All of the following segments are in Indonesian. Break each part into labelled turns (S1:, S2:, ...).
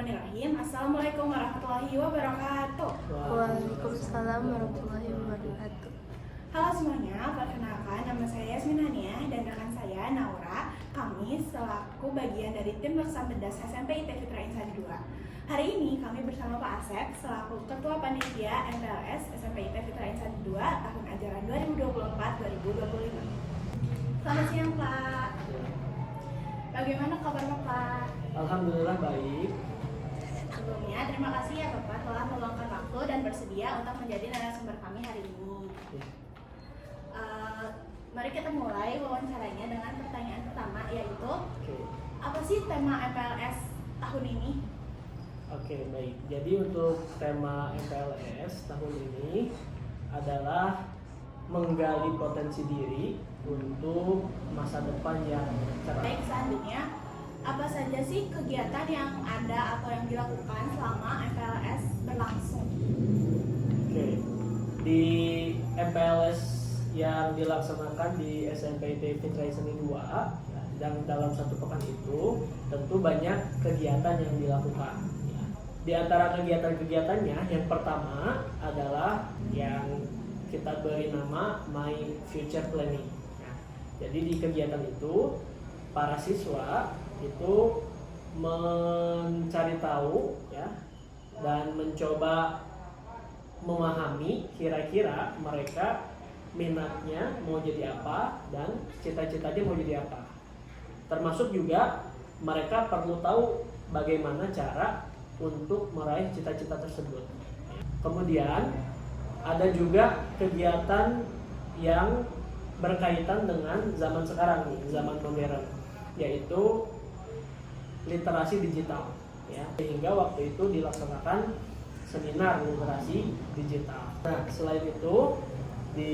S1: Bismillahirrahmanirrahim. Assalamualaikum warahmatullahi wabarakatuh.
S2: Waalaikumsalam warahmatullahi wabarakatuh.
S1: Halo semuanya, perkenalkan nama saya Yasmin Haniah dan rekan saya Naura. Kami selaku bagian dari tim Laksan Pedas SMP IT Fitra Insani 2. Hari ini kami bersama Pak Asep selaku Ketua Panitia MPLS SMP IT Fitra Insani 2 tahun ajaran 2024-2025. Selamat siang Pak. Bagaimana kabar Bapak?
S3: Alhamdulillah baik.
S1: Sebelumnya, terima kasih ya Bapak telah meluangkan waktu dan bersedia untuk menjadi narasumber kami hari ini. Mari kita mulai wawancaranya dengan pertanyaan pertama, yaitu apa sih tema MPLS tahun ini?
S3: Oke, baik. Jadi untuk tema MPLS tahun ini adalah menggali potensi diri untuk masa depan yang cerah.
S1: Baik, selanjutnya, apa saja sih kegiatan yang ada atau yang dilakukan selama MPLS berlangsung?
S3: Oke, di MPLS yang dilaksanakan di SMP IT Fitra Insani 2 dan dalam satu pekan itu tentu banyak kegiatan yang dilakukan. Di antara kegiatan-kegiatannya yang pertama adalah yang kita beri nama My Future Planning. Jadi di kegiatan itu para siswa itu mencari tahu ya dan mencoba memahami kira-kira mereka minatnya mau jadi apa dan cita-citanya mau jadi apa. Termasuk juga mereka perlu tahu bagaimana cara untuk meraih cita-cita tersebut. Kemudian ada juga kegiatan yang berkaitan dengan zaman sekarang nih, zaman modern, yaitu literasi digital ya. Sehingga waktu itu dilaksanakan seminar literasi digital. Nah, selain itu di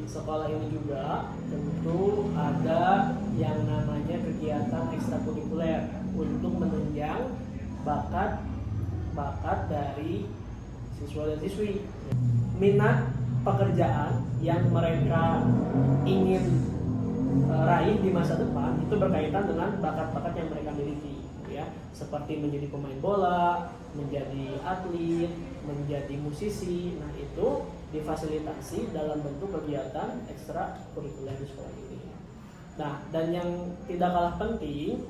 S3: sekolah ini juga tentu ada yang namanya kegiatan ekstrakurikuler untuk menunjang bakat dari siswa dan siswi. Minat pekerjaan yang mereka ingin raih di masa depan itu berkaitan dengan bakat-bakat yang mereka miliki ya, seperti menjadi pemain bola, menjadi atlet, menjadi musisi. Nah, itu difasilitasi dalam bentuk kegiatan ekstrakurikuler di sekolah ini. Nah, dan yang tidak kalah penting,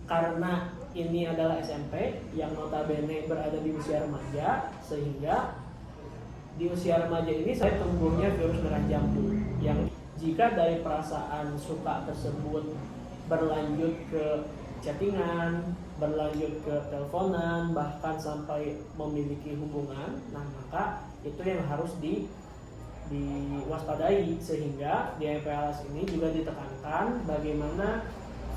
S3: karena ini adalah SMP yang notabene berada di usia remaja, sehingga di usia remaja ini saya tumbuhnya virus merah jambu yang jika dari perasaan suka tersebut berlanjut ke chattingan, berlanjut ke teleponan, bahkan sampai memiliki hubungan, nah maka itu yang harus diwaspadai. Sehingga di MPLS ini juga ditekankan bagaimana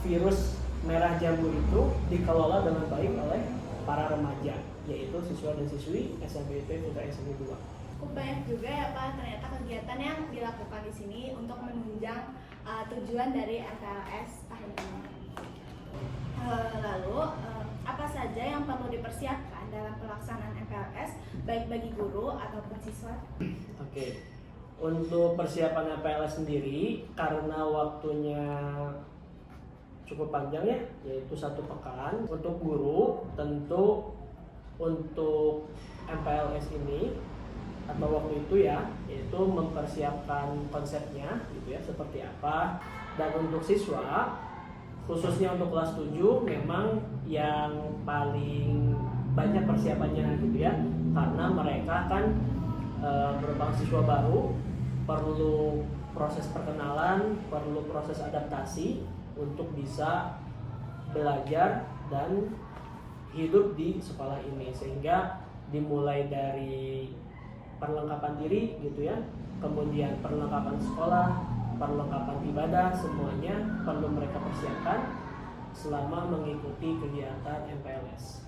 S3: virus merah jambu itu dikelola dengan baik oleh para remaja, yaitu siswa dan siswi SMP Fitra Insani 2.
S1: Cukup banyak juga ya Pak ternyata kegiatan yang dilakukan di sini untuk menunjang tujuan dari MPLS tahun ini. Lalu apa saja yang perlu dipersiapkan dalam pelaksanaan MPLS baik bagi guru ataupun siswa?
S3: Oke. Untuk persiapan MPLS sendiri karena waktunya cukup panjang ya, yaitu 1 pekan. Untuk guru tentu untuk MPLS ini atau waktu itu ya, yaitu mempersiapkan konsepnya gitu ya, seperti apa. Dan untuk siswa khususnya untuk kelas 7 memang yang paling banyak persiapannya gitu ya, karena mereka kan merupakan siswa baru, perlu proses perkenalan, perlu proses adaptasi untuk bisa belajar dan hidup di sekolah ini. Sehingga dimulai dari perlengkapan diri gitu ya, kemudian perlengkapan sekolah, perlengkapan ibadah, semuanya perlu mereka persiapkan selama mengikuti kegiatan MPLS.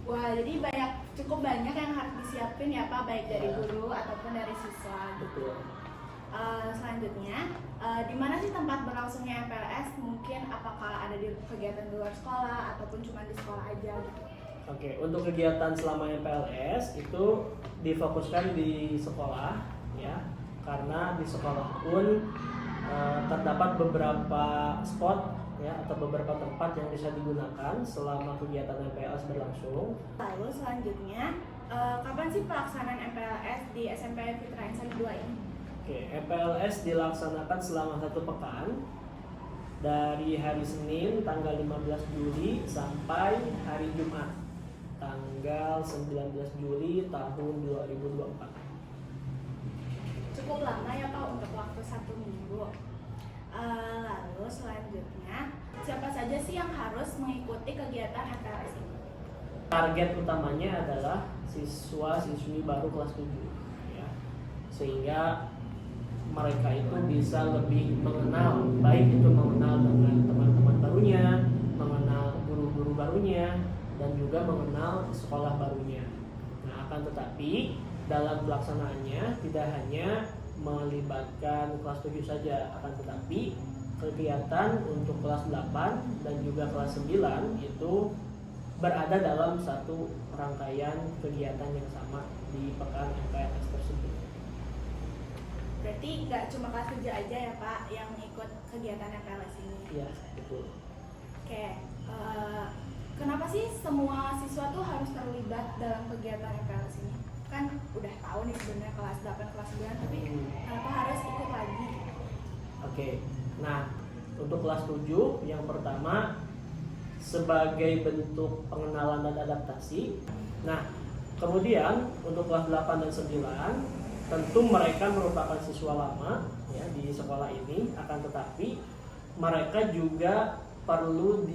S1: Wah, jadi cukup banyak yang harus disiapin ya Pak, baik dari guru ataupun dari siswa.
S3: Betul.
S1: Selanjutnya, di mana sih tempat berlangsungnya MPLS? Mungkin apakah ada di kegiatan di luar sekolah ataupun cuma di sekolah aja gitu?
S3: Oke, untuk kegiatan selama MPLS itu difokuskan di sekolah ya, karena di sekolah pun terdapat beberapa spot ya atau beberapa tempat yang bisa digunakan selama kegiatan MPLS berlangsung.
S1: Lalu selanjutnya, kapan sih pelaksanaan MPLS di SMP Fitra Insani 2 ini?
S3: Oke, MPLS dilaksanakan selama 1 pekan dari hari Senin tanggal 15 Juli sampai hari Jumat tanggal 19 Juli tahun 2024.
S1: Cukup lama ya Pak untuk waktu 1 minggu. Lalu selanjutnya, siapa saja sih yang harus mengikuti kegiatan MPLS ini?
S3: Target utamanya adalah siswa-siswi baru kelas 7 ya. Sehingga mereka itu bisa lebih mengenal, baik itu mengenal dengan teman-teman barunya, mengenal guru-guru barunya, dan juga mengenal sekolah barunya. Nah, akan tetapi dalam pelaksanaannya tidak hanya melibatkan kelas 7 saja, akan tetapi kegiatan untuk kelas 8 dan juga kelas 9 itu berada dalam satu rangkaian kegiatan yang sama di pekan MPLS tersebut.
S1: Berarti nggak cuma kelas 7 aja ya Pak yang ikut kegiatan MPLS ini?
S3: Iya, betul.
S1: Oke, kenapa sih semua siswa tuh harus terlibat dalam kegiatan MPLS ini? Kan udah tahu nih sebenarnya kelas 8, kelas 9, tapi kenapa harus ikut lagi?
S3: Oke, nah untuk kelas 7 yang pertama sebagai bentuk pengenalan dan adaptasi. Nah, kemudian untuk kelas 8 dan 9 tentu mereka merupakan siswa lama ya di sekolah ini, akan tetapi mereka juga perlu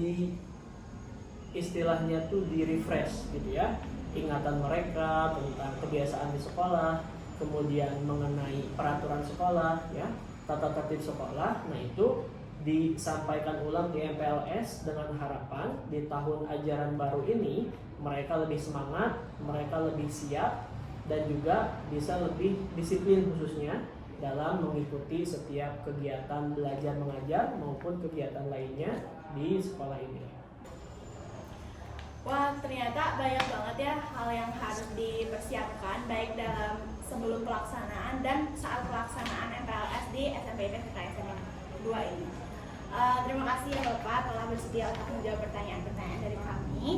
S3: istilahnya tuh di refresh gitu ya, ingatan mereka tentang kebiasaan di sekolah, kemudian mengenai peraturan sekolah ya, tata tertib sekolah. Nah, itu disampaikan ulang di MPLS dengan harapan di tahun ajaran baru ini mereka lebih semangat, mereka lebih siap, dan juga bisa lebih disiplin khususnya dalam mengikuti setiap kegiatan belajar mengajar maupun kegiatan lainnya di sekolah ini.
S1: Wah, ternyata banyak banget ya hal yang harus dipersiapkan baik dalam sebelum pelaksanaan dan saat pelaksanaan MPLS di SMP Fitra Insani 2 ini. Terima kasih ya Bapak telah bersedia untuk menjawab pertanyaan-pertanyaan dari kami.